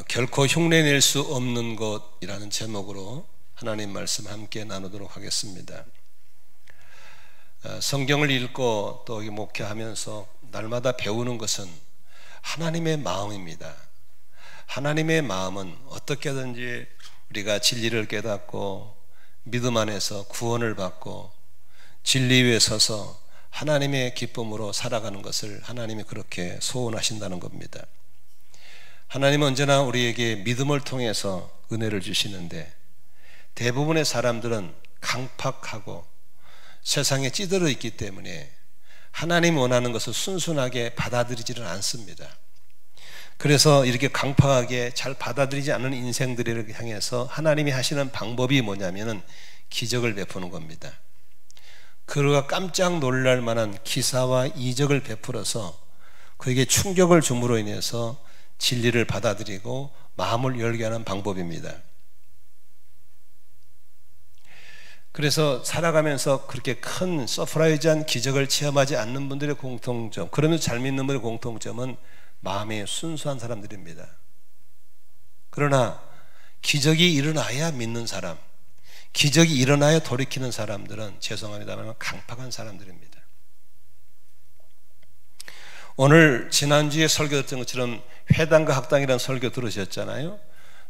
결코 흉내낼 수 없는 것이라는 제목으로 하나님 말씀 함께 나누도록 하겠습니다. 성경을 읽고 또 목회하면서 날마다 배우는 것은 하나님의 마음입니다. 하나님의 마음은 어떻게든지 우리가 진리를 깨닫고 믿음 안에서 구원을 받고 진리 위에 서서 하나님의 기쁨으로 살아가는 것을 하나님이 그렇게 소원하신다는 겁니다. 하나님은 언제나 우리에게 믿음을 통해서 은혜를 주시는데 대부분의 사람들은 강팍하고 세상에 찌들어 있기 때문에 하나님 원하는 것을 순순하게 받아들이지는 않습니다. 그래서 이렇게 강팍하게 잘 받아들이지 않는 인생들을 향해서 하나님이 하시는 방법이 뭐냐면은 기적을 베푸는 겁니다. 그가 깜짝 놀랄 만한 기사와 이적을 베풀어서 그에게 충격을 줌으로 인해서 진리를 받아들이고 마음을 열게 하는 방법입니다. 그래서 살아가면서 그렇게 큰 서프라이즈한 기적을 체험하지 않는 분들의 공통점, 그러면서 잘 믿는 분들의 공통점은 마음이 순수한 사람들입니다. 그러나 기적이 일어나야 믿는 사람, 기적이 일어나야 돌이키는 사람들은 죄송합니다만 강팍한 사람들입니다. 오늘 지난주에 설교 들었던 것처럼 회당과 학당이라는 설교 들으셨잖아요.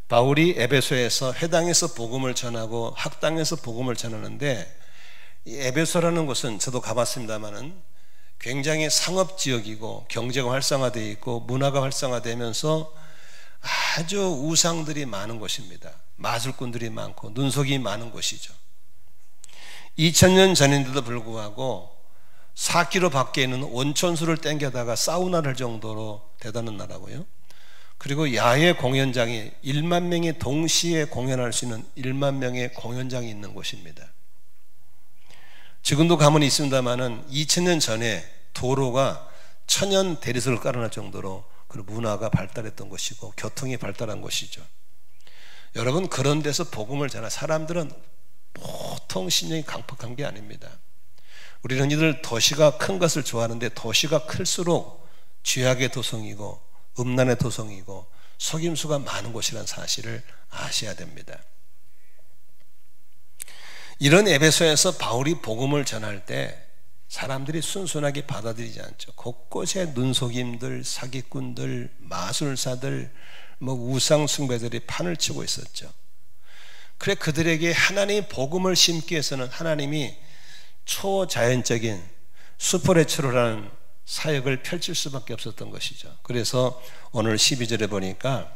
바울이 에베소에서 회당에서 복음을 전하고 학당에서 복음을 전하는데, 이 에베소라는 곳은 저도 가봤습니다만은 굉장히 상업지역이고 경제가 활성화되어 있고 문화가 활성화되면서 아주 우상들이 많은 곳입니다. 마술꾼들이 많고 눈속임이 많은 곳이죠. 2000년 전인데도 불구하고 4km 밖에 있는 온천수를 땡겨다가 사우나를 할 정도로 대단한 나라고요. 그리고 야외 공연장이 1만 명이 동시에 공연할 수 있는 1만 명의 공연장이 있는 곳입니다. 지금도 가만히 있습니다만은 2000년 전에 도로가 천연 대리석을 깔아놓을 정도로 그 문화가 발달했던 곳이고 교통이 발달한 곳이죠. 여러분, 그런 데서 복음을 전할 사람들은 보통 신령이 강팍한 게 아닙니다. 우리는 이들 도시가 큰 것을 좋아하는데 도시가 클수록 죄악의 도성이고 음란의 도성이고 속임수가 많은 곳이라는 사실을 아셔야 됩니다. 이런 에베소에서 바울이 복음을 전할 때 사람들이 순순하게 받아들이지 않죠. 곳곳에 눈속임들, 사기꾼들, 마술사들, 우상 숭배들이 판을 치고 있었죠. 그래 그들에게 하나님의 복음을 심기 위해서는 하나님이 초자연적인 슈퍼내추럴한 사역을 펼칠 수밖에 없었던 것이죠. 그래서 오늘 12절에 보니까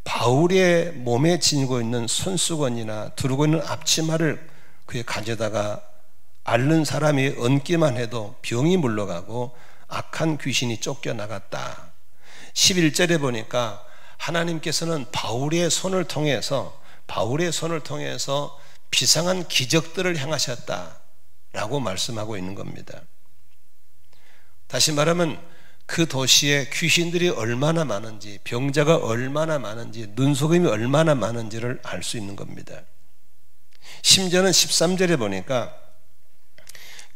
바울의 몸에 지니고 있는 손수건이나 두르고 있는 앞치마를 그의 가져다가 앓는 사람이 얹기만 해도 병이 물러가고 악한 귀신이 쫓겨나갔다. 11절에 보니까 하나님께서는 바울의 손을 통해서 비상한 기적들을 행하셨다라고 말씀하고 있는 겁니다. 다시 말하면 그 도시에 귀신들이 얼마나 많은지, 병자가 얼마나 많은지, 눈속임이 얼마나 많은지를 알 수 있는 겁니다. 심지어는 13절에 보니까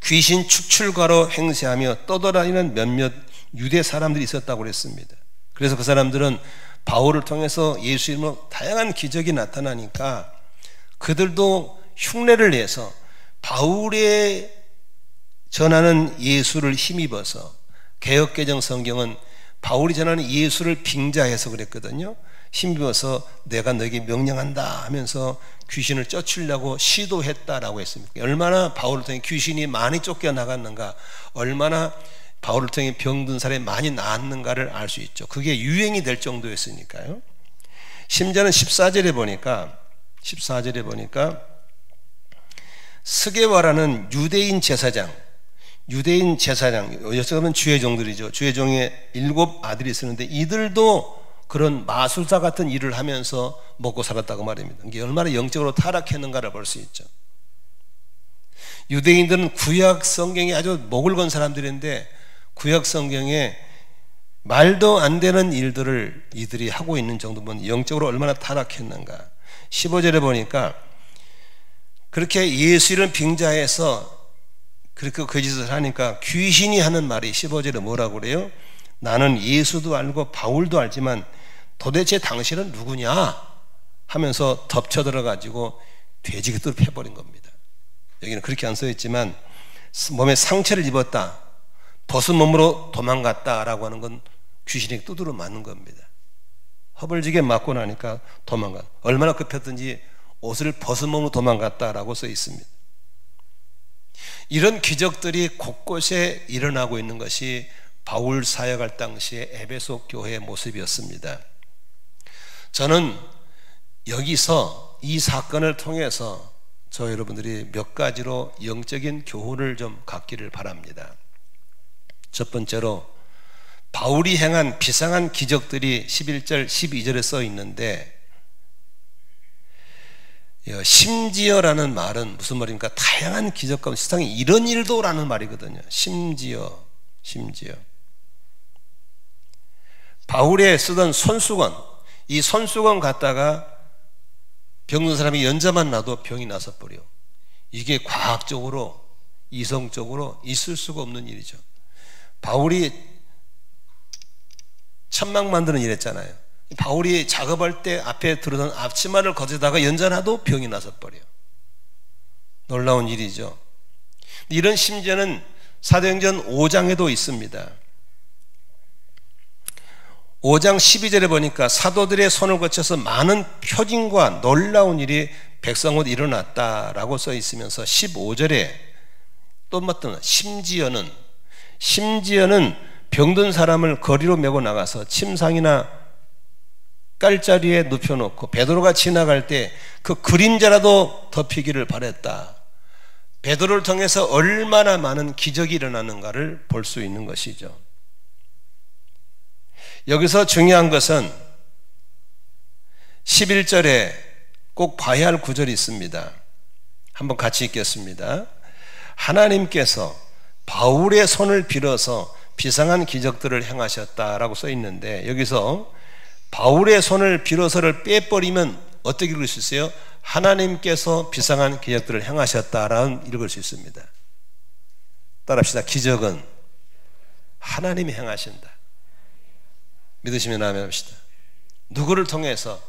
귀신 축출가로 행세하며 떠돌아다니는 몇몇 유대 사람들이 있었다고 그랬습니다. 그래서 그 사람들은 바울을 통해서 예수 이름으로 다양한 기적이 나타나니까 그들도 흉내를 내서 바울의 전하는 예수를 힘입어서, 개역개정 성경은 바울이 전하는 예수를 빙자해서 그랬거든요. 힘입어서 내가 너에게 명령한다 하면서 귀신을 쫓으려고 시도했다라고 했습니다. 얼마나 바울을 통해 귀신이 많이 쫓겨나갔는가, 얼마나 바울을 통해 병든 사람이 많이 나았는가를 알 수 있죠. 그게 유행이 될 정도였으니까요. 심지어는 14절에 보니까 스게와라는 유대인 제사장, 여쭤보면 주의종들이죠. 주의종의 7 아들이 있었는데 이들도 그런 마술사 같은 일을 하면서 먹고 살았다고 말입니다. 이게 얼마나 영적으로 타락했는가를 볼 수 있죠. 유대인들은 구약 성경에 아주 목을 건 사람들인데 구약 성경에 말도 안 되는 일들을 이들이 하고 있는 정도면 영적으로 얼마나 타락했는가. 15절에 보니까 그렇게 예수 이름 빙자해서 그렇게 거짓을 하니까 귀신이 하는 말이 15절에 뭐라고 그래요? 나는 예수도 알고 바울도 알지만 도대체 당신은 누구냐 하면서 덮쳐들어가지고 돼지깃으로 패버린 겁니다. 여기는 그렇게 안 써있지만 몸에 상처를 입었다, 벗은 몸으로 도망갔다라고 하는 건 귀신이 두드러 맞는 겁니다. 허벌지게 맞고 나니까 도망가. 얼마나 급했든지 옷을 벗은 몸으로 도망갔다라고 써 있습니다. 이런 기적들이 곳곳에 일어나고 있는 것이 바울 사역할 당시의 에베소 교회의 모습이었습니다. 저는 여기서 이 사건을 통해서 저 여러분들이 몇 가지로 영적인 교훈을 좀 갖기를 바랍니다. 첫 번째로 바울이 행한 비상한 기적들이 11절 12절에 써 있는데, 심지어라는 말은 무슨 말입니까? 다양한 기적 가운데 세상에 이런 일도 라는 말이거든요. 심지어. 바울이 쓰던 손수건, 이 손수건 갖다가 병든 사람이 연자만 놔도 병이 나서 버려. 이게 과학적으로, 이성적으로 있을 수가 없는 일이죠. 바울이 천막 만드는 일 했잖아요. 바울이 작업할 때 앞에 들어선 앞치마를 거기다가 연자놔도 병이 나서 버려. 놀라운 일이죠. 이런 심지어는 사도행전 5장에도 있습니다. 5장 12절에 보니까 사도들의 손을 거쳐서 많은 표징과 놀라운 일이 백성으로 일어났다라고 써 있으면서 15절에 또 맞던 심지어는 병든 사람을 거리로 메고 나가서 침상이나 깔자리에 눕혀놓고 베드로가 지나갈 때 그 그림자라도 덮이기를 바랬다. 베드로를 통해서 얼마나 많은 기적이 일어나는가를 볼 수 있는 것이죠. 여기서 중요한 것은 11절에 꼭 봐야 할 구절이 있습니다. 한번 같이 읽겠습니다. 하나님께서 바울의 손을 빌어서 비상한 기적들을 행하셨다라고 써 있는데, 여기서 바울의 손을 빌어서를 빼버리면 어떻게 읽을 수 있어요? 하나님께서 비상한 기적들을 행하셨다라는 읽을 수 있습니다. 따라합시다. 기적은 하나님이 행하신다. 믿으시면 아멘 합시다. 누구를 통해서?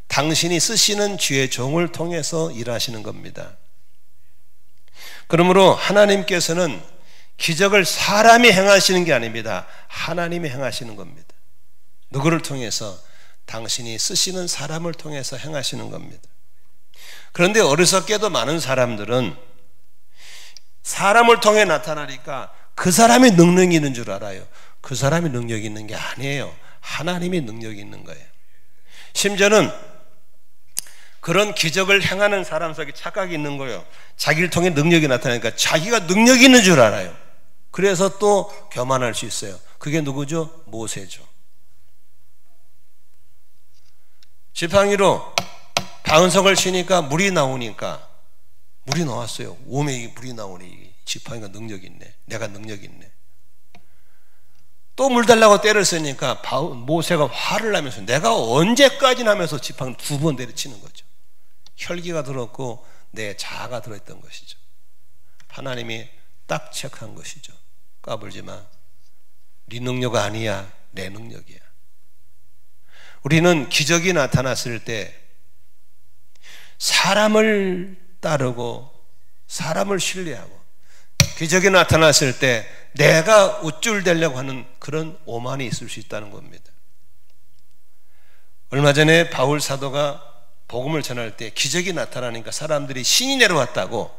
당신이 쓰시는 주의 종을 통해서 일하시는 겁니다. 그러므로 하나님께서는 기적을 사람이 행하시는 게 아닙니다. 하나님이 행하시는 겁니다. 누구를 통해서? 당신이 쓰시는 사람을 통해서 행하시는 겁니다. 그런데 어리석게도 많은 사람들은 사람을 통해 나타나니까 그 사람이 능력이 있는 줄 알아요. 그 사람이 능력이 있는 게 아니에요. 하나님이 능력이 있는 거예요. 심지어는 그런 기적을 행하는 사람 속에 착각이 있는 거예요. 자기를 통해 능력이 나타나니까 자기가 능력이 있는 줄 알아요. 그래서 또 교만할 수 있어요. 그게 누구죠? 모세죠. 지팡이로 방석을 치니까 물이 나오니까, 물이 나왔어요. 오메 물이 나오니 지팡이가 능력이 있네. 내가 능력이 있네. 또 물 달라고 때를 쓰니까 모세가 화를 나면서 내가 언제까지나 하면서 지팡이를 2번 내려치는 거죠. 혈기가 들었고 내 자아가 들어있던 것이죠. 하나님이 딱 체크한 것이죠. 까불지 마. 네 능력 아니야. 내 능력이야. 우리는 기적이 나타났을 때 사람을 따르고 사람을 신뢰하고, 기적이 나타났을 때 내가 우쭐대려고 하는 그런 오만이 있을 수 있다는 겁니다. 얼마 전에 바울 사도가 복음을 전할 때 기적이 나타나니까 사람들이 신이 내려왔다고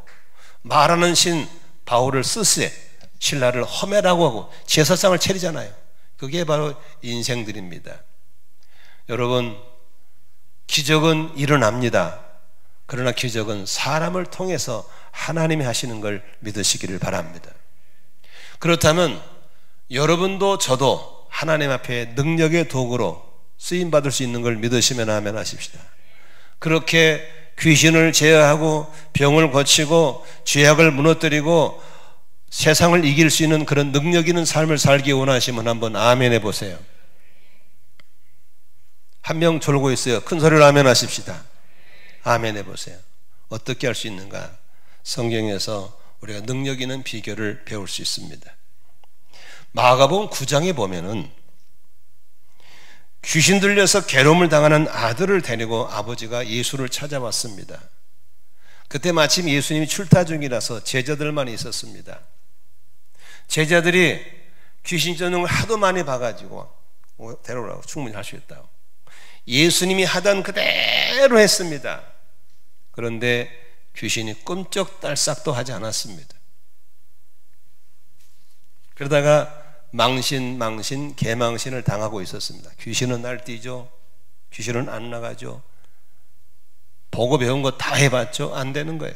말하는 신 바울을 쓰세, 신라를 험해라고 하고 제사상을 차리잖아요. 그게 바로 인생들입니다. 여러분, 기적은 일어납니다. 그러나 기적은 사람을 통해서 하나님이 하시는 걸 믿으시기를 바랍니다. 그렇다면 여러분도 저도 하나님 앞에 능력의 도구로 쓰임받을 수 있는 걸 믿으시면 아멘 하십시다. 그렇게 귀신을 제어하고 병을 고치고 죄악을 무너뜨리고 세상을 이길 수 있는 그런 능력 있는 삶을 살기 원하시면 한번 아멘 해보세요. 한 명 졸고 있어요. 큰 소리로 아멘 하십시다. 아멘 해보세요. 어떻게 할 수 있는가? 성경에서 우리가 능력 있는 비결을 배울 수 있습니다. 마가복음 9장에 보면은 귀신 들려서 괴로움을 당하는 아들을 데리고 아버지가 예수를 찾아왔습니다. 그때 마침 예수님이 출타 중이라서 제자들만 있었습니다. 제자들이 귀신 쫓는 걸 하도 많이 봐가지고 데려오라고 충분히 할 수 있다고 예수님이 하던 그대로 했습니다. 그런데 귀신이 끔쩍달싹도 하지 않았습니다. 그러다가 망신, 개망신을 당하고 있었습니다. 귀신은 날뛰죠. 귀신은 안 나가죠. 보고 배운 거 다 해봤죠. 안 되는 거예요.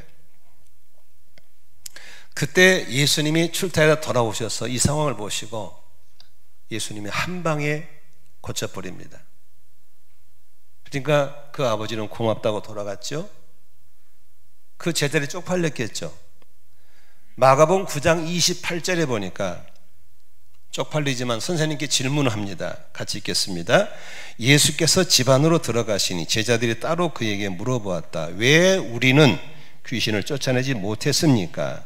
그때 예수님이 출타해서 돌아오셔서 이 상황을 보시고 예수님이 한 방에 고쳐버립니다. 그러니까 그 아버지는 고맙다고 돌아갔죠. 그 제자들이 쪽팔렸겠죠. 마가복음 9장 28절에 보니까 쪽팔리지만 선생님께 질문을 합니다. 같이 읽겠습니다. 예수께서 집 안으로 들어가시니 제자들이 따로 그에게 물어보았다. 왜 우리는 귀신을 쫓아내지 못했습니까?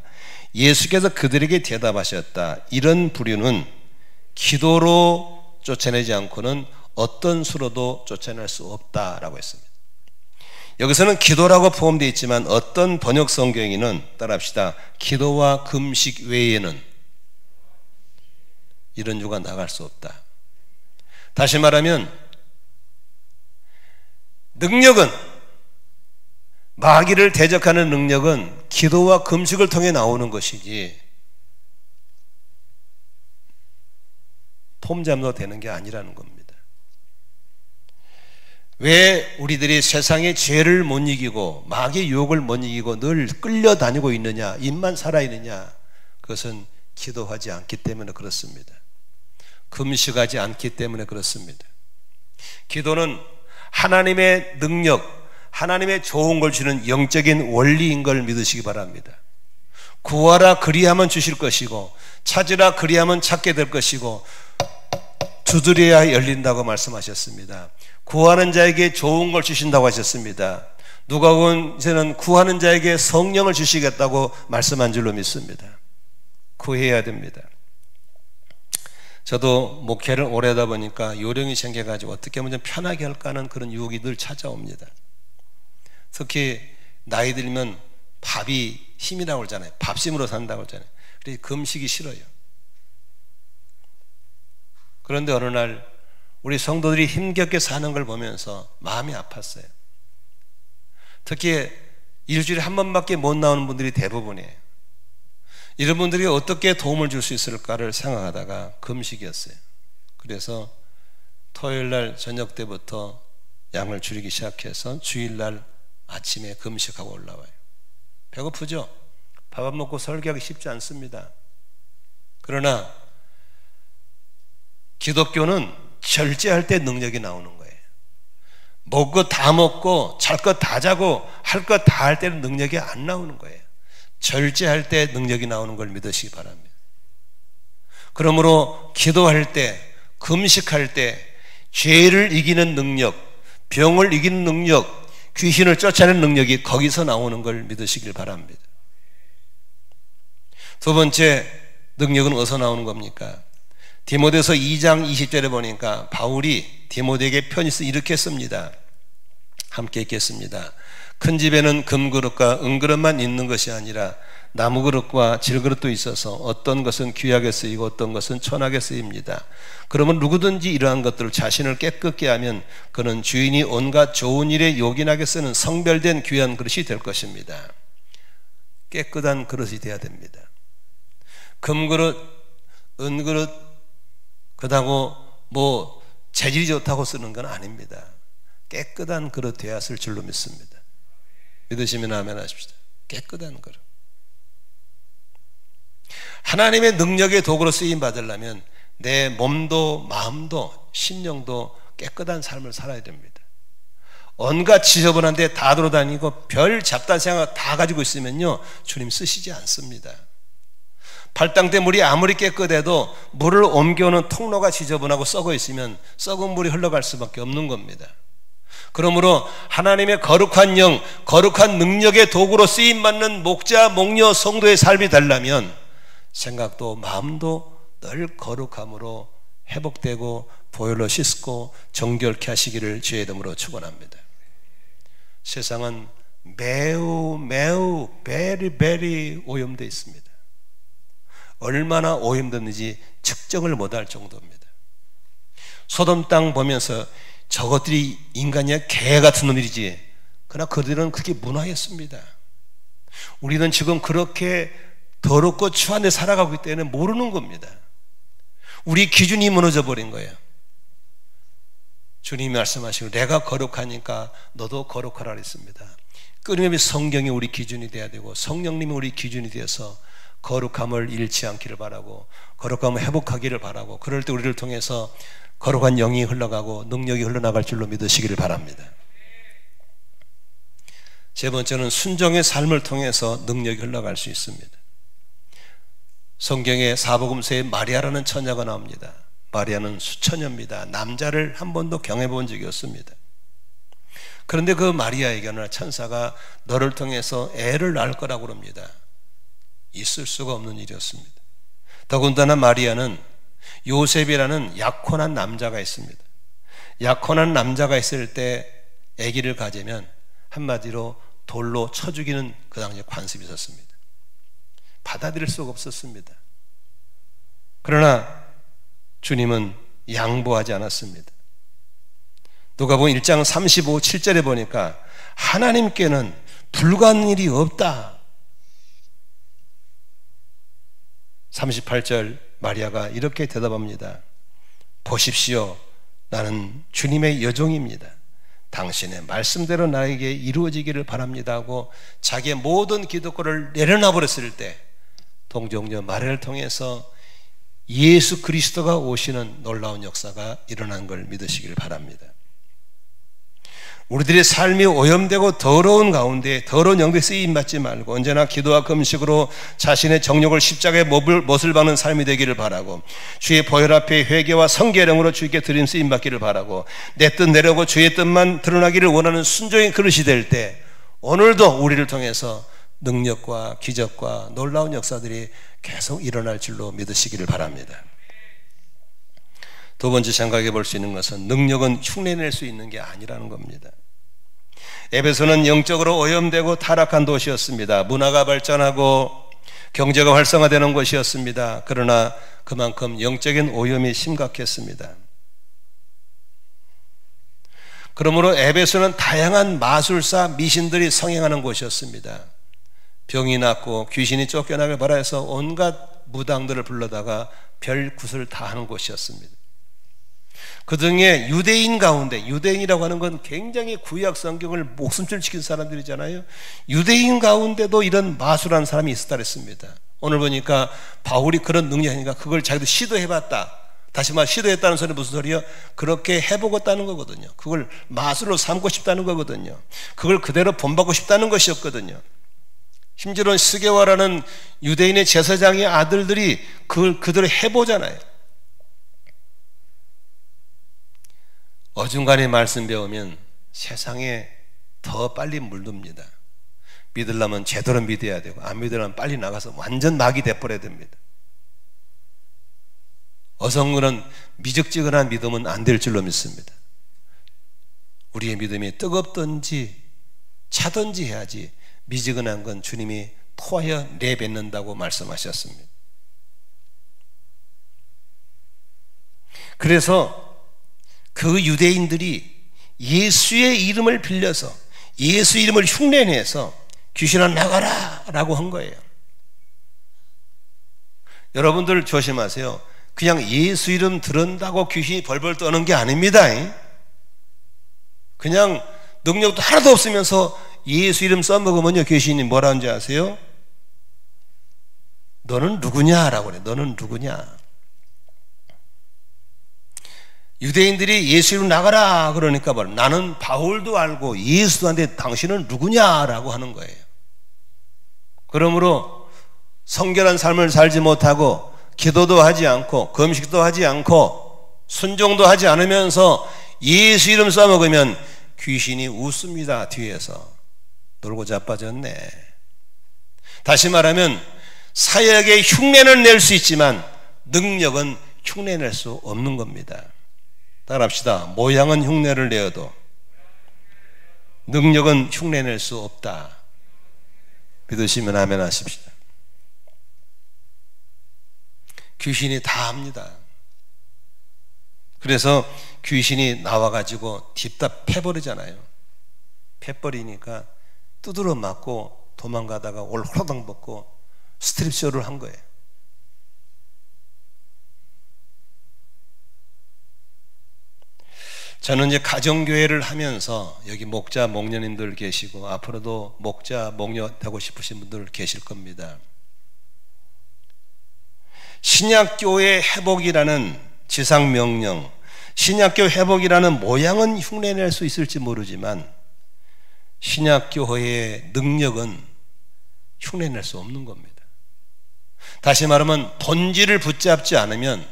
예수께서 그들에게 대답하셨다. 이런 부류는 기도로 쫓아내지 않고는 어떤 수로도 쫓아낼 수 없다라고 했습니다. 여기서는 기도라고 포함되어 있지만 어떤 번역 성경에는 따라합시다. 기도와 금식 외에는 이런 유가 나갈 수 없다. 다시 말하면 능력은, 마귀를 대적하는 능력은 기도와 금식을 통해 나오는 것이지 폼잡로 되는 게 아니라는 겁니다. 왜 우리들이 세상의 죄를 못 이기고 마귀의 유혹을 못 이기고 늘 끌려다니고 있느냐, 입만 살아있느냐? 그것은 기도하지 않기 때문에 그렇습니다. 금식하지 않기 때문에 그렇습니다. 기도는 하나님의 능력, 하나님의 좋은 걸 주는 영적인 원리인 걸 믿으시기 바랍니다. 구하라 그리하면 주실 것이고 찾으라 그리하면 찾게 될 것이고 두드려야 열린다고 말씀하셨습니다. 구하는 자에게 좋은 걸 주신다고 하셨습니다. 누가복음에는 구하는 자에게 성령을 주시겠다고 말씀한 줄로 믿습니다. 구해야 됩니다. 저도 목회를 오래 하다 보니까 요령이 생겨가지고 어떻게 하면 좀 편하게 할까 하는 그런 유혹이 늘 찾아옵니다. 특히 나이 들면 밥이 힘이라고 그러잖아요. 밥심으로 산다고 그러잖아요. 그래서 금식이 싫어요. 그런데 어느 날 우리 성도들이 힘겹게 사는 걸 보면서 마음이 아팠어요. 특히 일주일에 한 번밖에 못 나오는 분들이 대부분이에요. 이런 분들이 어떻게 도움을 줄 수 있을까를 생각하다가 금식이었어요. 그래서 토요일날 저녁 때부터 양을 줄이기 시작해서 주일날 아침에 금식하고 올라와요. 배고프죠? 밥 안 먹고 설교하기 쉽지 않습니다. 그러나 기독교는 절제할 때 능력이 나오는 거예요. 먹을 것 다 먹고 잘 것 다 자고 할 것 다 할 때는 능력이 안 나오는 거예요. 절제할 때 능력이 나오는 걸 믿으시기 바랍니다. 그러므로 기도할 때, 금식할 때 죄를 이기는 능력, 병을 이기는 능력, 귀신을 쫓아내는 능력이 거기서 나오는 걸 믿으시길 바랍니다. 두 번째 능력은 어디서 나오는 겁니까? 디모데서 2장 20절에 보니까 바울이 디모데에게 편지서 이렇게 씁니다. 함께 읽겠습니다. 큰 집에는 금그릇과 은그릇만 있는 것이 아니라 나무그릇과 질그릇도 있어서 어떤 것은 귀하게 쓰이고 어떤 것은 천하게 쓰입니다. 그러면 누구든지 이러한 것들을 자신을 깨끗게 하면 그는 주인이 온갖 좋은 일에 요긴하게 쓰는 성별된 귀한 그릇이 될 것입니다. 깨끗한 그릇이 돼야 됩니다. 금그릇, 은그릇, 그렇다고 뭐 재질이 좋다고 쓰는 건 아닙니다. 깨끗한 그릇 되어야 쓸 줄로 믿습니다. 믿으시면 아멘 하십시다. 깨끗한 그릇. 하나님의 능력의 도구로 쓰임 받으려면 내 몸도 마음도 심령도 깨끗한 삶을 살아야 됩니다. 온갖 지저분한 데 다 돌아다니고 별 잡다한 생각 다 가지고 있으면요 주님 쓰시지 않습니다. 발당대 물이 아무리 깨끗해도 물을 옮겨오는 통로가 지저분하고 썩어 있으면 썩은 물이 흘러갈 수밖에 없는 겁니다. 그러므로 하나님의 거룩한 영, 거룩한 능력의 도구로 쓰임받는 목자, 목녀, 성도의 삶이 되려면 생각도 마음도 늘 거룩함으로 회복되고 보혈로 씻고 정결케 하시기를 주의 이름으로 축원합니다. 세상은 매우 very 오염되어 있습니다. 얼마나 오염됐는지 측정을 못할 정도입니다. 소돔 땅 보면서 저것들이 인간이야 개 같은 놈들이지, 그러나 그들은 그게 문화였습니다. 우리는 지금 그렇게 더럽고 추한 데 살아가고 있기 때문에 모르는 겁니다. 우리 기준이 무너져 버린 거예요. 주님이 말씀하시고 내가 거룩하니까 너도 거룩하라 그랬습니다. 끊임없이 성경이 우리 기준이 돼야 되고 성령님이 우리 기준이 되어서 거룩함을 잃지 않기를 바라고 거룩함을 회복하기를 바라고, 그럴 때 우리를 통해서 거룩한 영이 흘러가고 능력이 흘러나갈 줄로 믿으시기를 바랍니다. 세 번째는 순종의 삶을 통해서 능력이 흘러갈 수 있습니다. 성경에 사복음서에 마리아라는 처녀가 나옵니다. 마리아는 수처녀입니다. 남자를 한 번도 경험해 본 적이 없습니다. 그런데 그 마리아에게는 천사가 너를 통해서 애를 낳을 거라고 합니다. 있을 수가 없는 일이었습니다. 더군다나 마리아는 요셉이라는 약혼한 남자가 있습니다. 약혼한 남자가 있을 때 아기를 가지면 한마디로 돌로 쳐 죽이는 그 당시에 관습이 있었습니다. 받아들일 수가 없었습니다. 그러나 주님은 양보하지 않았습니다. 누가복음 1장 35, 7절에 보니까 하나님께는 불가능한 일이 없다. 38절 마리아가 이렇게 대답합니다. 보십시오, 나는 주님의 여종입니다. 당신의 말씀대로 나에게 이루어지기를 바랍니다 하고 자기의 모든 기도권을 내려놔 버렸을 때 동정녀 마리아를 통해서 예수 그리스도가 오시는 놀라운 역사가 일어난 걸 믿으시길 바랍니다. 우리들의 삶이 오염되고 더러운 가운데 더러운 영들에 쓰임받지 말고 언제나 기도와 금식으로 자신의 정욕을 십자가에 못을 박는 삶이 되기를 바라고, 주의 보혈 앞에 회개와 성결함으로 주께 드림 쓰임받기를 바라고, 내 뜻 내려고 주의 뜻만 드러나기를 원하는 순종의 그릇이 될 때 오늘도 우리를 통해서 능력과 기적과 놀라운 역사들이 계속 일어날 줄로 믿으시기를 바랍니다. 두 번째 생각해 볼 수 있는 것은 능력은 흉내낼 수 있는 게 아니라는 겁니다. 에베소는 영적으로 오염되고 타락한 도시였습니다. 문화가 발전하고 경제가 활성화되는 곳이었습니다. 그러나 그만큼 영적인 오염이 심각했습니다. 그러므로 에베소는 다양한 마술사, 미신들이 성행하는 곳이었습니다. 병이 낫고 귀신이 쫓겨나길 바라해서 온갖 무당들을 불러다가 별굿을 다 하는 곳이었습니다. 그 중에 유대인 가운데, 유대인이라고 하는 건 굉장히 구약 성경을 목숨줄 지킨 사람들이잖아요. 유대인 가운데도 이런 마술한 사람이 있었다 그랬습니다. 오늘 보니까 바울이 그런 능력이니까 그걸 자기도 시도해봤다. 다시 말해 시도했다는 소리는 무슨 소리예요? 그렇게 해보겠다는 거거든요. 그걸 마술로 삼고 싶다는 거거든요. 그걸 그대로 본받고 싶다는 것이었거든요. 심지어는 스게와라는 유대인의 제사장의 아들들이 그걸 그대로 해보잖아요. 어중간히 말씀 배우면 세상에 더 빨리 물듭니다. 믿으려면 제대로 믿어야 되고 안 믿으려면 빨리 나가서 완전 낙이 돼버려야 됩니다. 어성그런 미적지근한 믿음은 안 될 줄로 믿습니다. 우리의 믿음이 뜨겁든지 차든지 해야지 미지근한 건 주님이 토하여 내뱉는다고 말씀하셨습니다. 그래서 그 유대인들이 예수의 이름을 빌려서 예수 이름을 흉내내서 귀신아 나가라 라고 한 거예요. 여러분들 조심하세요. 그냥 예수 이름 들은다고 귀신이 벌벌 떠는 게 아닙니다. 그냥 능력도 하나도 없으면서 예수 이름 써먹으면요 귀신이 뭐라는 줄 아세요? 너는 누구냐라고 그래. 너는 누구냐. 유대인들이 예수 이름 나가라 그러니까 뭐 나는 바울도 알고 예수도 하는데 당신은 누구냐라고 하는 거예요. 그러므로 성결한 삶을 살지 못하고 기도도 하지 않고 금식도 하지 않고 순종도 하지 않으면서 예수 이름 써먹으면 귀신이 웃습니다. 뒤에서 놀고 자빠졌네. 다시 말하면 사역의 흉내는 낼 수 있지만 능력은 흉내낼 수 없는 겁니다. 따라합시다. 모양은 흉내를 내어도 능력은 흉내낼 수 없다. 믿으시면 아멘 하십시다. 귀신이 다 합니다. 그래서 귀신이 나와가지고 딥다 패버리잖아요. 패버리니까 두드러 맞고 도망가다가 올호당 벗고 스트립쇼를 한 거예요. 저는 이제 가정교회를 하면서 여기 목자, 목녀님들 계시고 앞으로도 목자, 목녀 되고 싶으신 분들 계실 겁니다. 신약교회 회복이라는 지상명령, 신약교회 회복이라는 모양은 흉내낼 수 있을지 모르지만 신약교회의 능력은 흉내낼 수 없는 겁니다. 다시 말하면 본질을 붙잡지 않으면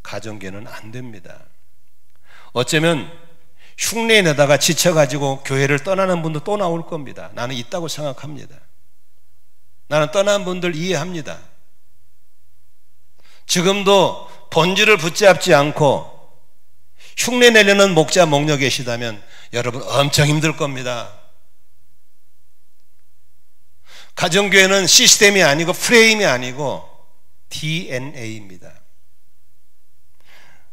가정교회는 안 됩니다. 어쩌면 흉내내다가 지쳐가지고 교회를 떠나는 분도 또 나올 겁니다. 나는 있다고 생각합니다. 나는 떠난 분들 이해합니다. 지금도 본질을 붙잡지 않고 흉내내려는 목자, 목녀 계시다면 여러분 엄청 힘들 겁니다. 가정교회는 시스템이 아니고 프레임이 아니고 DNA입니다.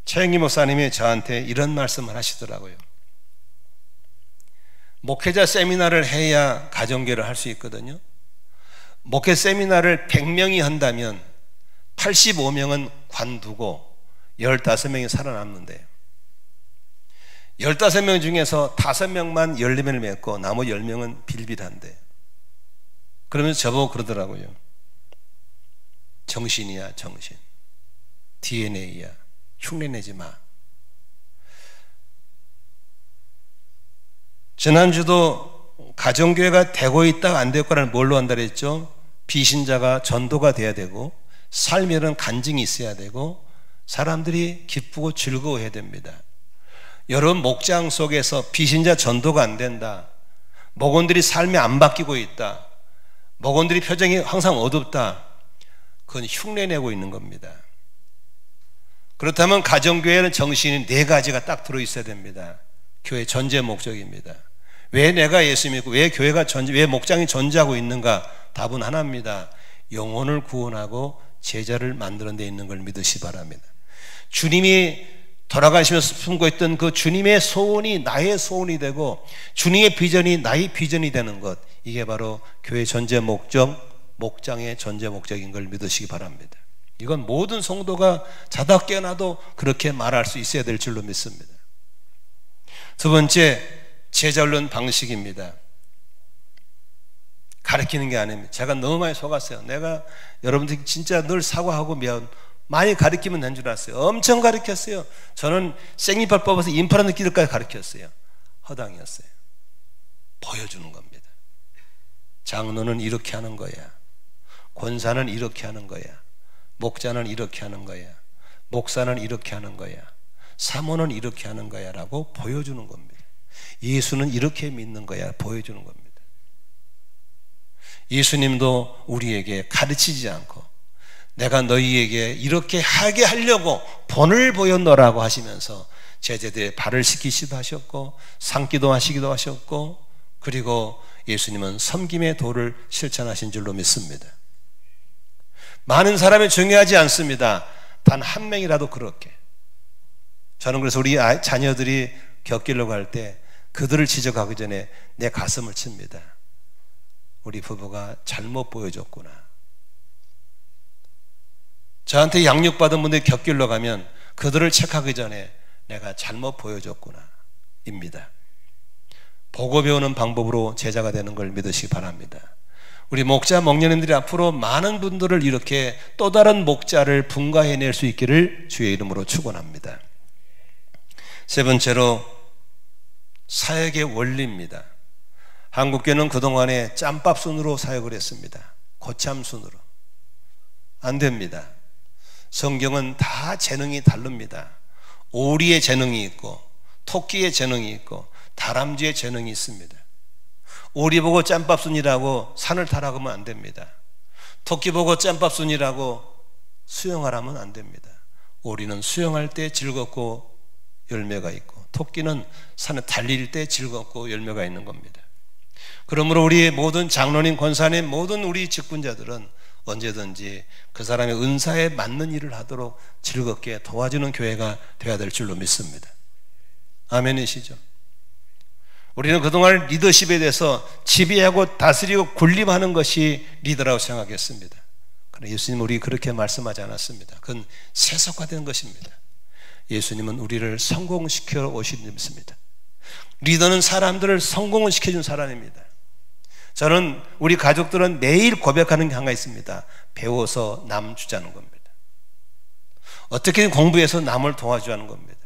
최영기 목사님이 저한테 이런 말씀을 하시더라고요. 목회자 세미나를 해야 가정교회를 할 수 있거든요. 목회 세미나를 100명이 한다면 85명은 관두고 15명이 살아남는데요. 15명 중에서 5명만 열림을 맺고 나머지 10명은 빌빌한데, 그러면서 저보고 그러더라고요. 정신이야, 정신. DNA야. 흉내내지 마. 지난주도 가정교회가 되고 있다가 안 될 거라는 뭘로 한다 그랬죠? 비신자가 전도가 돼야 되고 삶에는 간증이 있어야 되고 사람들이 기쁘고 즐거워해야 됩니다. 여러분 목장 속에서 비신자 전도가 안 된다, 목원들이 삶이 안 바뀌고 있다, 목원들이 표정이 항상 어둡다, 그건 흉내내고 있는 겁니다. 그렇다면 가정교회는 정신이 4가지가 딱 들어있어야 됩니다. 교회 전제 목적입니다. 왜 내가 예수 믿고 왜 교회가 왜 목장이 존재하고 있는가? 답은 하나입니다. 영혼을 구원하고 제자를 만드는 데 있는 걸 믿으시 바랍니다. 주님이 돌아가시면서 품고 있던 그 주님의 소원이 나의 소원이 되고 주님의 비전이 나의 비전이 되는 것, 이게 바로 교회 전제 목적, 목장의 전제 목적인 걸 믿으시기 바랍니다. 이건 모든 성도가 자다 깨어나도 그렇게 말할 수 있어야 될 줄로 믿습니다. 두 번째, 제자 훈련 방식입니다. 가르치는 게 아닙니다. 제가 너무 많이 속았어요. 내가 여러분들 진짜 늘 사과하고 미안, 많이 가르치면 된 줄 알았어요. 엄청 가르쳤어요. 저는 생이빨 뽑아서 인파라 느끼기까지 가르쳤어요. 허당이었어요. 보여주는 겁니다. 장로는 이렇게 하는 거야, 권사는 이렇게 하는 거야, 목자는 이렇게 하는 거야, 목사는 이렇게 하는 거야, 사모는 이렇게 하는 거야 라고 보여주는 겁니다. 예수는 이렇게 믿는 거야 보여주는 겁니다. 예수님도 우리에게 가르치지 않고 내가 너희에게 이렇게 하게 하려고 본을 보였노라고 하시면서 제자들의 발을 씻기시기도 하셨고 상기도 하시기도 하셨고, 그리고 예수님은 섬김의 도를 실천하신 줄로 믿습니다. 많은 사람이 중요하지 않습니다. 단 한 명이라도 그렇게. 저는 그래서 우리 자녀들이 격길로 갈 때 그들을 지적하기 전에 내 가슴을 칩니다. 우리 부부가 잘못 보여줬구나. 저한테 양육받은 분들이 격길로 가면 그들을 체크하기 전에 내가 잘못 보여줬구나 입니다. 보고 배우는 방법으로 제자가 되는 걸 믿으시기 바랍니다. 우리 목자, 목녀님들이 앞으로 많은 분들을 이렇게 또 다른 목자를 분가해낼 수 있기를 주의 이름으로 축원합니다. 세 번째로 사역의 원리입니다. 한국교회는 그동안에 짬밥순으로 사역을 했습니다. 고참순으로. 안 됩니다. 성경은 다 재능이 다릅니다. 오리의 재능이 있고 토끼의 재능이 있고 다람쥐의 재능이 있습니다. 오리 보고 짬밥순이라고 산을 타라고 하면 안 됩니다. 토끼 보고 짬밥순이라고 수영하라면 안 됩니다. 오리는 수영할 때 즐겁고 열매가 있고, 토끼는 산에 달릴 때 즐겁고 열매가 있는 겁니다. 그러므로 우리 모든 장로님, 권사님, 모든 우리 직분자들은 언제든지 그 사람의 은사에 맞는 일을 하도록 즐겁게 도와주는 교회가 되어야 될 줄로 믿습니다. 아멘이시죠? 우리는 그동안 리더십에 대해서 지배하고 다스리고 군림하는 것이 리더라고 생각했습니다. 그러나 예수님은 우리 그렇게 말씀하지 않았습니다. 그건 세속화된 것입니다. 예수님은 우리를 성공시켜 오신 분이십니다. 리더는 사람들을 성공을 시켜준 사람입니다. 저는 우리 가족들은 매일 고백하는 게 하나 있습니다. 배워서 남 주자는 겁니다. 어떻게든 공부해서 남을 도와주자는 겁니다.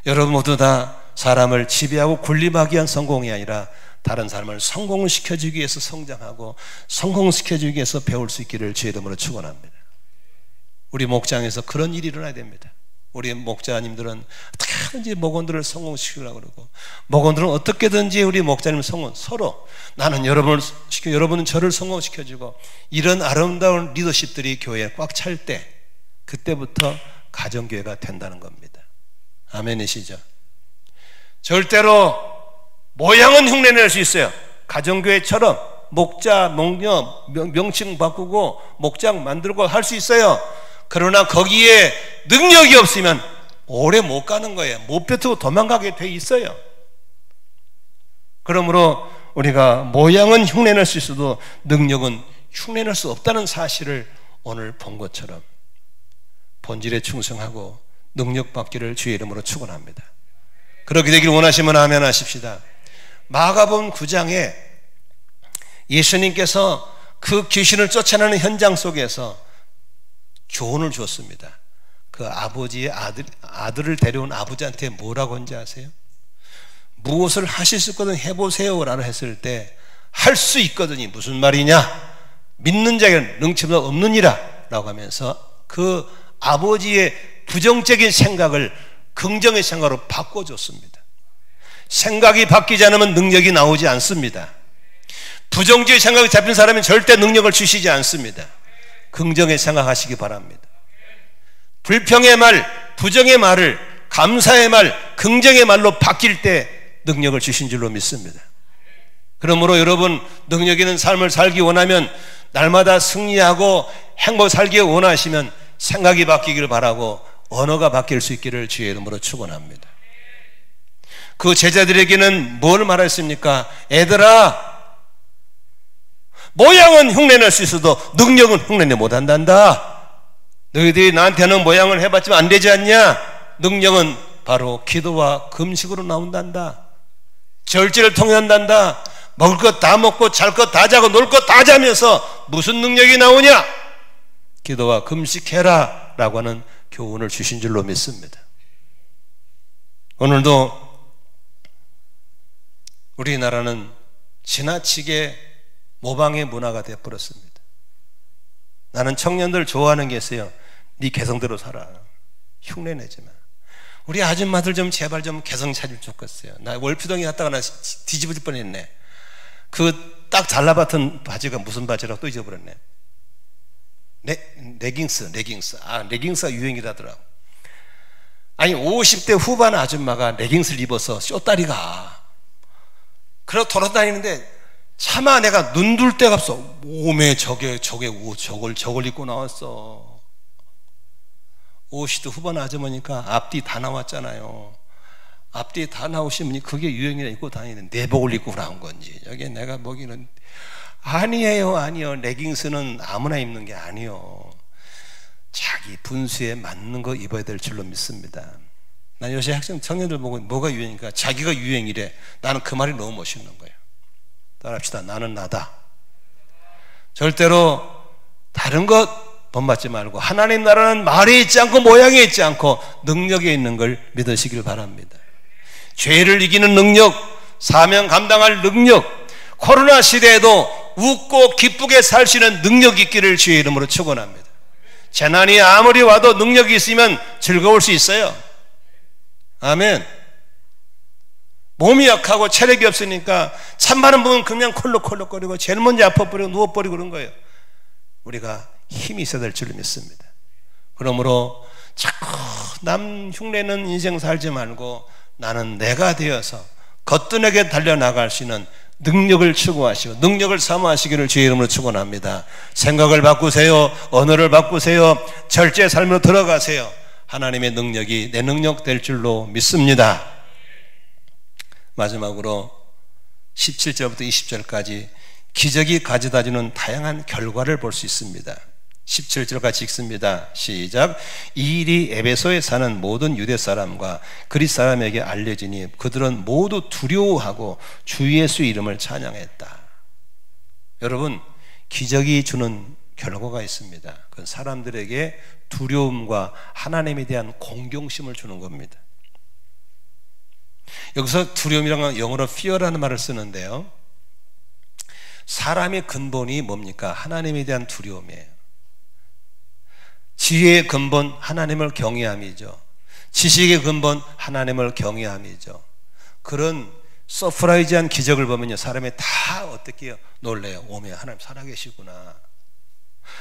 여러분 모두 다 사람을 지배하고 군림하기 위한 성공이 아니라 다른 사람을 성공을 시켜주기 위해서 성장하고 성공시켜주기 위해서 배울 수 있기를 주의 이름으로 축원합니다. 우리 목장에서 그런 일이 일어나야 됩니다. 우리 목자님들은 어떻게든지 목원들을 성공시키려고 그러고, 목원들은 어떻게든지 우리 목자님 성공, 서로 나는 여러분을 시켜, 여러분은 저를 성공시켜주고, 이런 아름다운 리더십들이 교회에 꽉 찰 때, 그때부터 가정교회가 된다는 겁니다. 아멘이시죠? 절대로 모양은 흉내낼 수 있어요. 가정교회처럼 목자, 목녀 명칭 바꾸고 목장 만들고 할 수 있어요. 그러나 거기에 능력이 없으면 오래 못 가는 거예요. 못 뱉고 도망가게 돼 있어요. 그러므로 우리가 모양은 흉내낼 수 있어도 능력은 흉내낼 수 없다는 사실을 오늘 본 것처럼 본질에 충성하고 능력 받기를 주의 이름으로 축원합니다. 그렇게 되기를 원하시면 아멘 하십시다. 마가복음 9장에 예수님께서 그 귀신을 쫓아내는 현장 속에서 교훈을 줬습니다. 그 아버지의 아들을 데려온 아버지한테 뭐라고 한지 아세요? 무엇을 하실 수 있거든 해보세요 라고 했을 때 할 수 있거든이 무슨 말이냐? 믿는 자에게는 능치보다 없느니라 라고 하면서 그 아버지의 부정적인 생각을 긍정의 생각으로 바꿔줬습니다. 생각이 바뀌지 않으면 능력이 나오지 않습니다. 부정적인 생각이 잡힌 사람은 절대 능력을 주시지 않습니다. 긍정의 생각하시기 바랍니다. 불평의 말, 부정의 말을 감사의 말, 긍정의 말로 바뀔 때 능력을 주신 줄로 믿습니다. 그러므로 여러분 능력 있는 삶을 살기 원하면, 날마다 승리하고 행복 살기 원하시면 생각이 바뀌기를 바라고 언어가 바뀔 수 있기를 주의 이름으로 축원합니다. 그 제자들에게는 뭘 말했습니까? 애들아, 모양은 흉내낼 수 있어도 능력은 흉내내 못한단다. 너희들이 나한테는 모양을 해봤지만 안 되지 않냐? 능력은 바로 기도와 금식으로 나온단다. 절제를 통해 한단다. 먹을 것 다 먹고 잘 것 다 자고 놀 것 다 자면서 무슨 능력이 나오냐? 기도와 금식해라 라고 하는 교훈을 주신 줄로 믿습니다. 오늘도 우리나라는 지나치게 모방의 문화가 되어버렸습니다. 나는 청년들 좋아하는 게 있어요. 네 개성대로 살아. 흉내내지 마. 우리 아줌마들 좀 제발 좀 개성 찾으면 좋겠어요. 나 월피동에 갔다가 나 뒤집어질 뻔했네. 그 딱 달라붙은 바지가 무슨 바지라고 또 잊어버렸네. 레깅스. 레깅스가 유행이라더라고. 아니 50대 후반 아줌마가 레깅스를 입어서 쇼다리가 그러고 돌아다니는데 차마 내가 눈 둘 데가 없어. 몸에 저걸 입고 나왔어. 50대 후반 아주머니까 앞뒤 다 나왔잖아요. 앞뒤 다 나오시면 그게 유행이라 입고 다니는 내복을 입고 나온 건지, 여기 내가 보기는 아니에요. 레깅스는 아무나 입는 게 아니요. 자기 분수에 맞는 거 입어야 될 줄로 믿습니다. 난 요새 학생 청년들 보고 뭐가 유행이니까 자기가 유행이래. 나는 그 말이 너무 멋있는 거예요. 따라합시다. 나는 나다. 절대로 다른 것 본받지 말고 하나님 나라는 말에 있지 않고 모양에 있지 않고 능력에 있는 걸 믿으시길 바랍니다. 죄를 이기는 능력, 사명 감당할 능력, 코로나 시대에도 웃고 기쁘게 살 수 있는 능력이 있기를 주의 이름으로 축원합니다. 재난이 아무리 와도 능력이 있으면 즐거울 수 있어요. 아멘. 몸이 약하고 체력이 없으니까 찬바람 보면 그냥 콜록콜록거리고 제일 먼저 아파버리고 누워버리고 그런 거예요. 우리가 힘이 있어야 될 줄 믿습니다. 그러므로 자꾸 남 흉내는 인생 살지 말고 나는 내가 되어서 거뜬하게 달려나갈 수 있는 능력을 추구하시고 능력을 사모하시기를 주의 이름으로 축원합니다. 생각을 바꾸세요. 언어를 바꾸세요. 절제 삶으로 들어가세요. 하나님의 능력이 내 능력 될 줄로 믿습니다. 마지막으로 17절부터 20절까지 기적이 가져다주는 다양한 결과를 볼 수 있습니다. 17절 같이 읽습니다. 시작. 이 일이 에베소에 사는 모든 유대 사람과 그리스 사람에게 알려지니 그들은 모두 두려워하고 주 예수 이름을 찬양했다. 여러분, 기적이 주는 결과가 있습니다. 그건 사람들에게 두려움과 하나님에 대한 공경심을 주는 겁니다. 여기서 두려움이라는 건 영어로 fear라는 말을 쓰는데요, 사람의 근본이 뭡니까? 하나님에 대한 두려움이에요. 지혜의 근본 하나님을 경외함이죠. 지식의 근본 하나님을 경외함이죠. 그런 서프라이즈한 기적을 보면요, 사람이 다 어떻게 해요? 놀래요. 오메, 하나님 살아계시구나.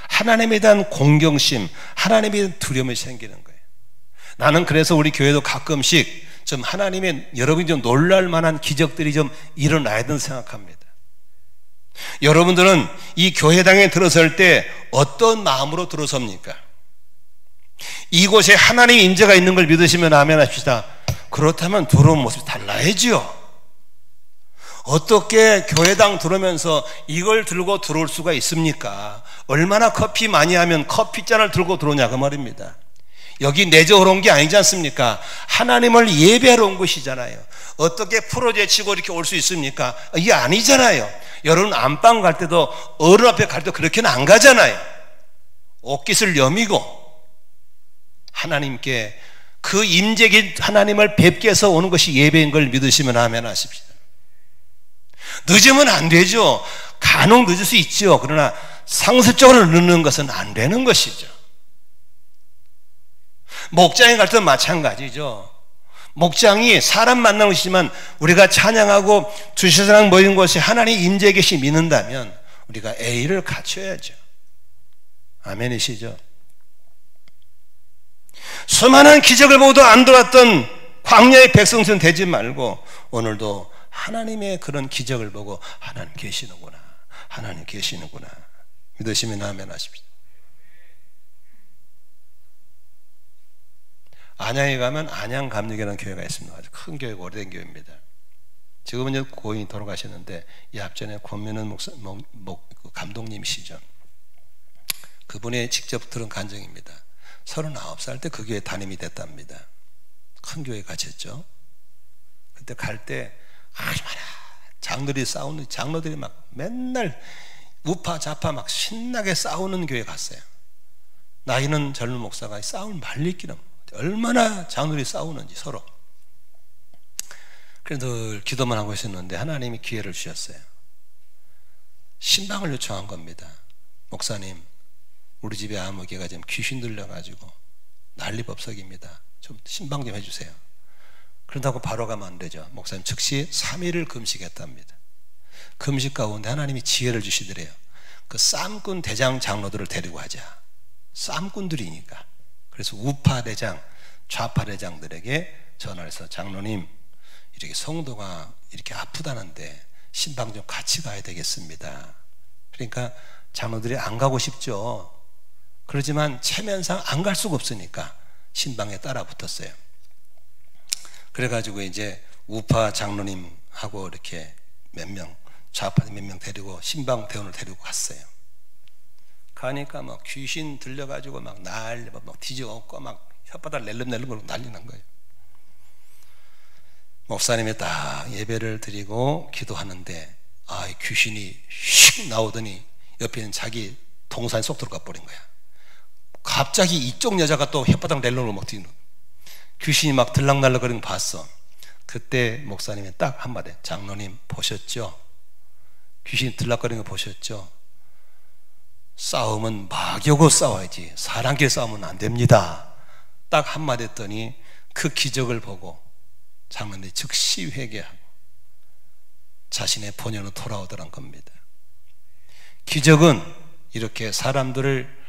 하나님에 대한 공경심, 하나님에 대한 두려움이 생기는 거예요. 나는 그래서 우리 교회도 가끔씩 좀 하나님의, 여러분이 좀 놀랄 만한 기적들이 좀 일어나야 된다고 생각합니다. 여러분들은 이 교회당에 들어설 때 어떤 마음으로 들어섭니까? 이곳에 하나님의 임재가 있는 걸 믿으시면 아멘 합시다. 그렇다면 들어온 모습이 달라야지요. 어떻게 교회당 들어오면서 이걸 들고 들어올 수가 있습니까? 얼마나 커피 많이 하면 커피잔을 들고 들어오냐 그 말입니다. 여기 내적으로 온 게 아니지 않습니까? 하나님을 예배하러 온 것이잖아요. 어떻게 풀어제치고 이렇게 올 수 있습니까? 이게 아니잖아요. 여러분 안방 갈 때도 어른 앞에 갈 때 그렇게는 안 가잖아요. 옷깃을 여미고 하나님께 그 임재기 하나님을 뵙게 해서 오는 것이 예배인 걸 믿으시면 아멘 하십시오. 늦으면 안 되죠. 간혹 늦을 수 있죠. 그러나 상습적으로 늦는 것은 안 되는 것이죠. 목장에 갈 때도 마찬가지죠. 목장이 사람 만나는 것이지만 우리가 찬양하고 주시사랑 모인 곳에 하나님 임재에 계시 믿는다면 우리가 A를 갖춰야죠. 아멘이시죠? 수많은 기적을 보고도 안 돌았던 광야의 백성처럼 되지 말고 오늘도 하나님의 그런 기적을 보고 하나님 계시는구나, 하나님 계시는구나 믿으시면 아멘 하십시오. 안양에 가면 안양감리교라는 교회가 있습니다. 아주 큰 교회가 오래된 교회입니다. 지금은 이제 고인이 돌아가셨는데 이 앞전에 권민은 목사, 감독님이시죠. 그분의 직접 들은 간증입니다. 39살 때 그 교회 담임이 됐답니다. 큰 교회 가셨죠. 그때 갈 때 얼마나 장로들이 싸우는, 장로들이 막 맨날 우파 좌파 막 신나게 싸우는 교회 갔어요. 나이는 젊은 목사가 싸울 말리기는 얼마나 장로들이 싸우는지 서로. 그래서 늘 기도만 하고 있었는데 하나님이 기회를 주셨어요. 신방을 요청한 겁니다. 목사님, 우리 집에 아무개가 지금 귀신 들려가지고 난리법석입니다. 좀 신방 좀 해주세요. 그런다고 바로 가면 안 되죠. 목사님 즉시 3일을 금식했답니다. 금식 가운데 하나님이 지혜를 주시더래요. 그 쌈꾼 대장 장로들을 데리고 하자. 쌈꾼들이니까. 그래서 우파 대장, 좌파 대장들에게 전화를 해서 장로님, 이렇게 성도가 이렇게 아프다는데 신방 좀 같이 가야 되겠습니다. 그러니까 장로들이 안 가고 싶죠. 그렇지만 체면상 안 갈 수가 없으니까 신방에 따라 붙었어요. 그래가지고 이제 우파 장로님하고 이렇게 몇 명, 좌파 몇 명 데리고 신방 대원을 데리고 갔어요. 가니까 막 귀신 들려가지고 막 난리, 막 뒤져엎고 막 혓바닥 낼름낼름 난리 난 거예요. 목사님이 딱 예배를 드리고 기도하는데 귀신이 휙 나오더니 옆에 있는 자기 동산에 쏙 들어가 버린 거야. 갑자기 이쪽 여자가 또 혓바닥 낼름을 막 뛰는 거야. 귀신이 막 들락날락거리는 거 봤어. 그때 목사님이 딱 한마디, 장로님 보셨죠? 귀신이 들락거리는 거 보셨죠? 싸움은 막여고 싸워야지 사람끼리 싸우면 안 됩니다. 딱 한마디 했더니 그 기적을 보고 장로님이 즉시 회개하고 자신의 본연으로 돌아오더란 겁니다. 기적은 이렇게 사람들을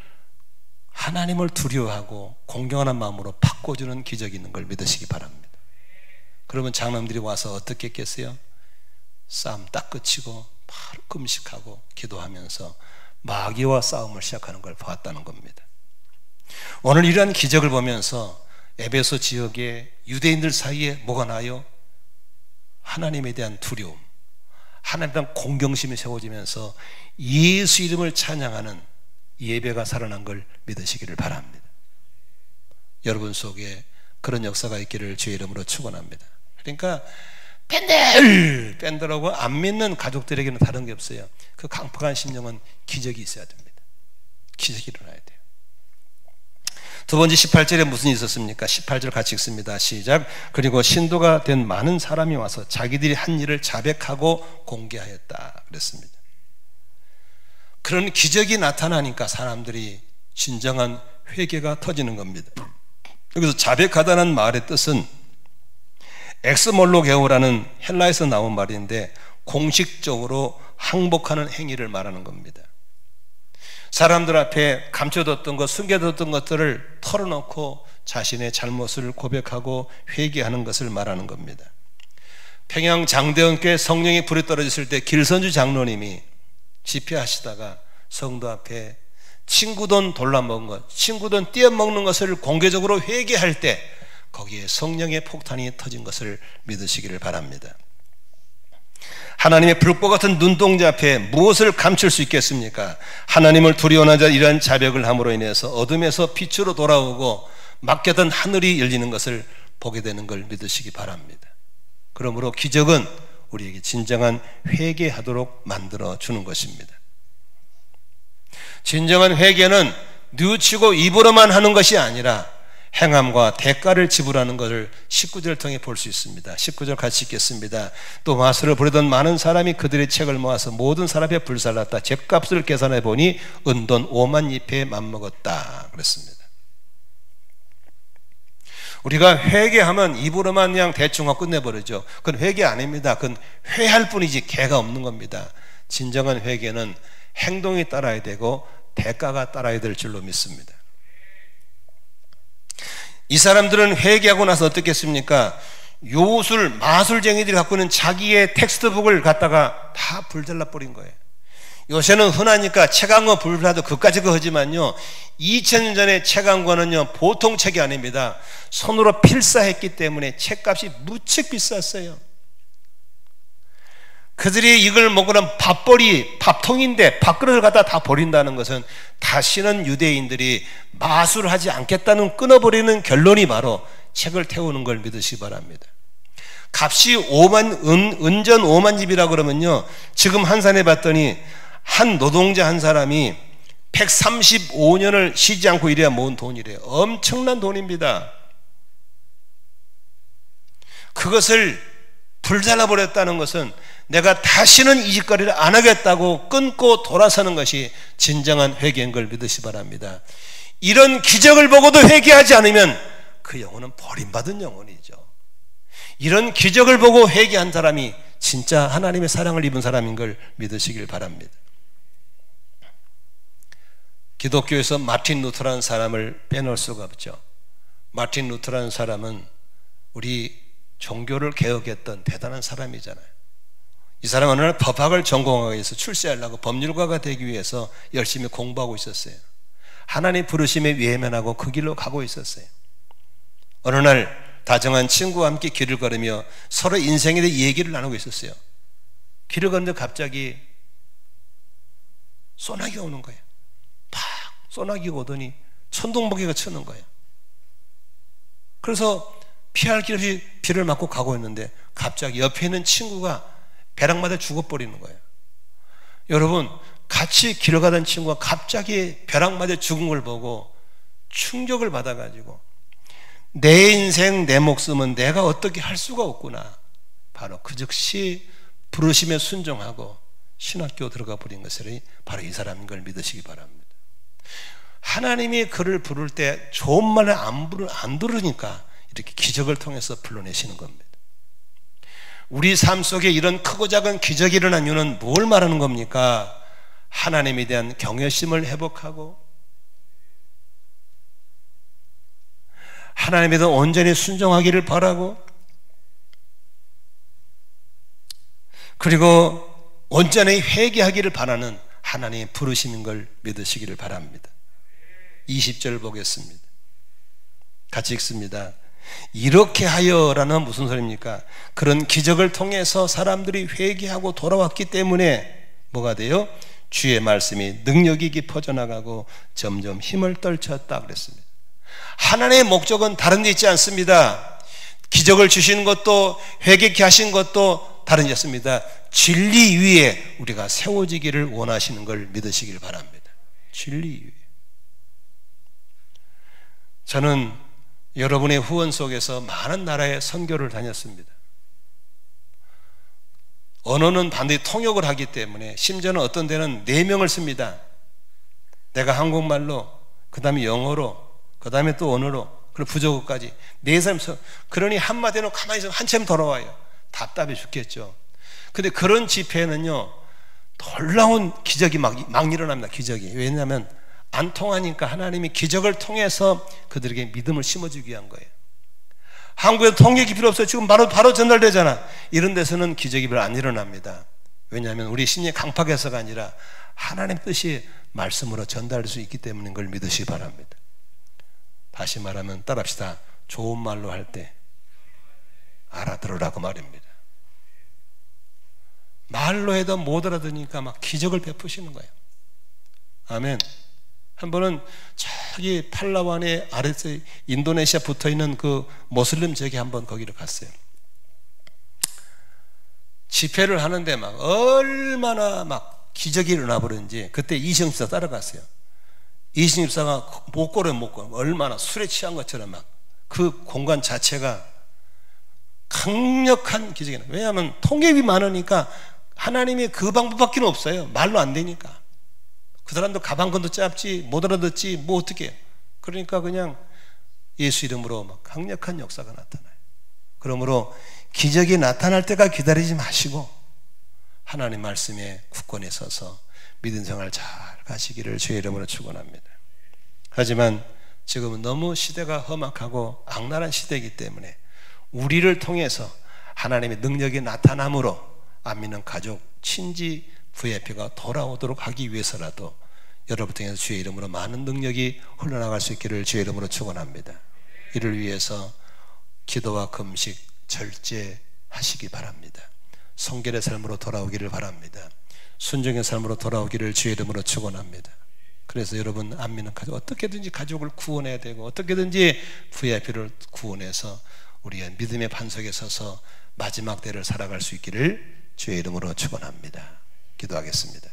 하나님을 두려워하고 공경하는 마음으로 바꿔주는 기적이 있는 걸 믿으시기 바랍니다. 그러면 장남들이 와서 어떻게 했겠어요? 싸움 딱 끝이고 바로 금식하고 기도하면서 마귀와 싸움을 시작하는 걸 보았다는 겁니다. 오늘 이러한 기적을 보면서 에베소 지역의 유대인들 사이에 뭐가 나요? 하나님에 대한 두려움, 하나님에 대한 공경심이 세워지면서 예수 이름을 찬양하는 예배가 살아난 걸 믿으시기를 바랍니다. 여러분 속에 그런 역사가 있기를 주의 이름으로 축원합니다. 그러니까 밴들하고 안 믿는 가족들에게는 다른 게 없어요. 그 강팍한 심령은 기적이 있어야 됩니다. 기적이 일어나야 돼요. 두 번째 18절에 무슨 일이 있었습니까? 18절 같이 읽습니다. 시작. 그리고 신도가 된 많은 사람이 와서 자기들이 한 일을 자백하고 공개하였다 그랬습니다. 그런 기적이 나타나니까 사람들이 진정한 회개가 터지는 겁니다. 여기서 자백하다는 말의 뜻은 엑스몰로게오라는 헬라에서 나온 말인데 공식적으로 항복하는 행위를 말하는 겁니다. 사람들 앞에 감춰뒀던 것, 숨겨뒀던 것들을 털어놓고 자신의 잘못을 고백하고 회개하는 것을 말하는 겁니다. 평양 장대원교회 성령이 불이 떨어졌을 때 길선주 장로님이 집회하시다가 성도 앞에 친구 돈 돌려먹은 것, 친구 돈 떼어먹는 것을 공개적으로 회개할 때 거기에 성령의 폭탄이 터진 것을 믿으시기를 바랍니다. 하나님의 불꽃 같은 눈동자 앞에 무엇을 감출 수 있겠습니까? 하나님을 두려워하는 자 이러한 자백을 함으로 인해서 어둠에서 빛으로 돌아오고 막혔던 하늘이 열리는 것을 보게 되는 걸 믿으시기 바랍니다. 그러므로 기적은 우리에게 진정한 회개하도록 만들어 주는 것입니다. 진정한 회개는 뉘우치고 입으로만 하는 것이 아니라 행함과 대가를 지불하는 것을 19절을 통해 볼 수 있습니다. 19절 같이 읽겠습니다. 또 마술을 부리던 많은 사람이 그들의 책을 모아서 모든 사람에 불살랐다. 죗값을 계산해 보니 은돈 5만 입에 맞먹었다 그랬습니다. 우리가 회개하면 입으로만 그냥 대충 하고 끝내버리죠. 그건 회개 아닙니다. 그건 회할 뿐이지 개가 없는 겁니다. 진정한 회개는 행동이 따라야 되고 대가가 따라야 될 줄로 믿습니다. 이 사람들은 회개하고 나서 어떻게 했습니까? 요술, 마술쟁이들이 갖고 있는 자기의 텍스트북을 갖다가 다 불살라 버린 거예요. 요새는 흔하니까 책 한 권 불살라도 그까지 하지만요, 2000년 전에 책 한 권은요 보통 책이 아닙니다. 손으로 필사했기 때문에 책값이 무척 비쌌어요. 그들이 이걸 먹으면 밥벌이, 밥통인데 밥그릇을 갖다 다 버린다는 것은 다시는 유대인들이 마술을 하지 않겠다는 끊어버리는 결론이 바로 책을 태우는 걸 믿으시기 바랍니다. 값이 5만, 은전 5만 집이라고 그러면요, 지금 환산해 봤더니 한 노동자 한 사람이 135년을 쉬지 않고 일해야 모은 돈이래요. 엄청난 돈입니다. 그것을 불살라버렸다는 것은 내가 다시는 이 짓거리를 안 하겠다고 끊고 돌아서는 것이 진정한 회개인 걸 믿으시 바랍니다. 이런 기적을 보고도 회개하지 않으면 그 영혼은 버림받은 영혼이죠. 이런 기적을 보고 회개한 사람이 진짜 하나님의 사랑을 입은 사람인 걸 믿으시길 바랍니다. 기독교에서 마틴 루터라는 사람을 빼놓을 수가 없죠. 마틴 루터라는 사람은 우리 종교를 개혁했던 대단한 사람이잖아요. 이 사람은 어느 날 법학을 전공하기 위해서 출세하려고 법률가가 되기 위해서 열심히 공부하고 있었어요. 하나님 부르심에 외면하고 그 길로 가고 있었어요. 어느 날 다정한 친구와 함께 길을 걸으며 서로 인생에 대해 얘기를 나누고 있었어요. 길을 걷는데 갑자기 소나기가 오는 거예요. 팍 소나기가 오더니 천둥번개가 치는 거예요. 그래서 피할 길 없이 비를 맞고 가고 있는데 갑자기 옆에 있는 친구가 벼락 맞아 죽어버리는 거예요. 여러분, 같이 길을 가던 친구가 갑자기 벼락 맞아 죽은 걸 보고 충격을 받아가지고 내 인생 내 목숨은 내가 어떻게 할 수가 없구나, 바로 그 즉시 부르심에 순종하고 신학교 들어가 버린 것이 바로 이 사람인 걸 믿으시기 바랍니다. 하나님이 그를 부를 때 좋은 말을 안 들으니까 이렇게 기적을 통해서 불러내시는 겁니다. 우리 삶 속에 이런 크고 작은 기적이 일어난 이유는 뭘 말하는 겁니까? 하나님에 대한 경외심을 회복하고 하나님에도 온전히 순종하기를 바라고, 그리고 온전히 회개하기를 바라는 하나님의 부르심인 걸 믿으시기를 바랍니다. 20절 보겠습니다. 같이 읽습니다. 이렇게 하여라는 무슨 소리입니까? 그런 기적을 통해서 사람들이 회개하고 돌아왔기 때문에 뭐가 돼요? 주의 말씀이 능력이 깊어져나가고 점점 힘을 떨쳤다 그랬습니다. 하나님의 목적은 다른 데 있지 않습니다. 기적을 주시는 것도 회개케 하신 것도 다른 데 있습니다. 진리 위에 우리가 세워지기를 원하시는 걸 믿으시길 바랍니다. 진리 위에. 저는 여러분의 후원 속에서 많은 나라에 선교를 다녔습니다. 언어는 반드시 통역을 하기 때문에 심지어는 어떤 데는 4명을 씁니다. 내가 한국말로, 그 다음에 영어로, 그 다음에 또 언어로, 그리고 부족어까지 4사람 써. 그러니 한마디는 가만히 있으면 한참 돌아와요. 답답해 죽겠죠. 근데 그런 집회는요, 놀라운 기적이 막 일어납니다. 기적이. 왜냐하면 안 통하니까 하나님이 기적을 통해서 그들에게 믿음을 심어주기 위한 거예요. 한국에도 통역이 필요 없어요. 지금 바로 전달되잖아. 이런 데서는 기적이 별로 안 일어납니다. 왜냐하면 우리 심리 강팍해서가 아니라 하나님 뜻이 말씀으로 전달될 수 있기 때문인 걸 믿으시기 바랍니다. 다시 말하면 따라합시다. 좋은 말로 할 때 알아들으라고 말입니다. 말로 해도 못 알아들으니까 막 기적을 베푸시는 거예요. 아멘. 한 번은 저기 팔라완의 아래서 인도네시아 붙어있는 그 모슬림 지역에 한번 거기를 갔어요. 집회를 하는데 막 얼마나 막 기적이 일어나 버렸는지 그때 이시영 집사 따라갔어요. 이시영 집사가 못 걸어요. 얼마나 술에 취한 것처럼 막 그 공간 자체가 강력한 기적이 나요. 왜냐하면 통역이 많으니까 하나님이 그 방법밖에 없어요. 말로 안 되니까. 그 사람도 가방건도 짧지 못 알아듣지 뭐 어떻게 해요. 그러니까 그냥 예수 이름으로 막 강력한 역사가 나타나요. 그러므로 기적이 나타날 때가 기다리지 마시고 하나님 말씀에 굳건히 서서 믿음 생활 잘 가시기를 주의 이름으로 축원합니다. 하지만 지금은 너무 시대가 험악하고 악랄한 시대이기 때문에 우리를 통해서 하나님의 능력이 나타남으로 안 믿는 가족, 친지, VIP가 돌아오도록 하기 위해서라도 여러분 통해서 주의 이름으로 많은 능력이 흘러나갈 수 있기를 주의 이름으로 축원합니다. 이를 위해서 기도와 금식, 절제하시기 바랍니다. 성결의 삶으로 돌아오기를 바랍니다. 순종의 삶으로 돌아오기를 주의 이름으로 축원합니다. 그래서 여러분 안 믿는 가족, 어떻게든지 가족을 구원해야 되고 어떻게든지 VIP를 구원해서 우리의 믿음의 반석에 서서 마지막 때를 살아갈 수 있기를 주의 이름으로 축원합니다. 기도하겠습니다.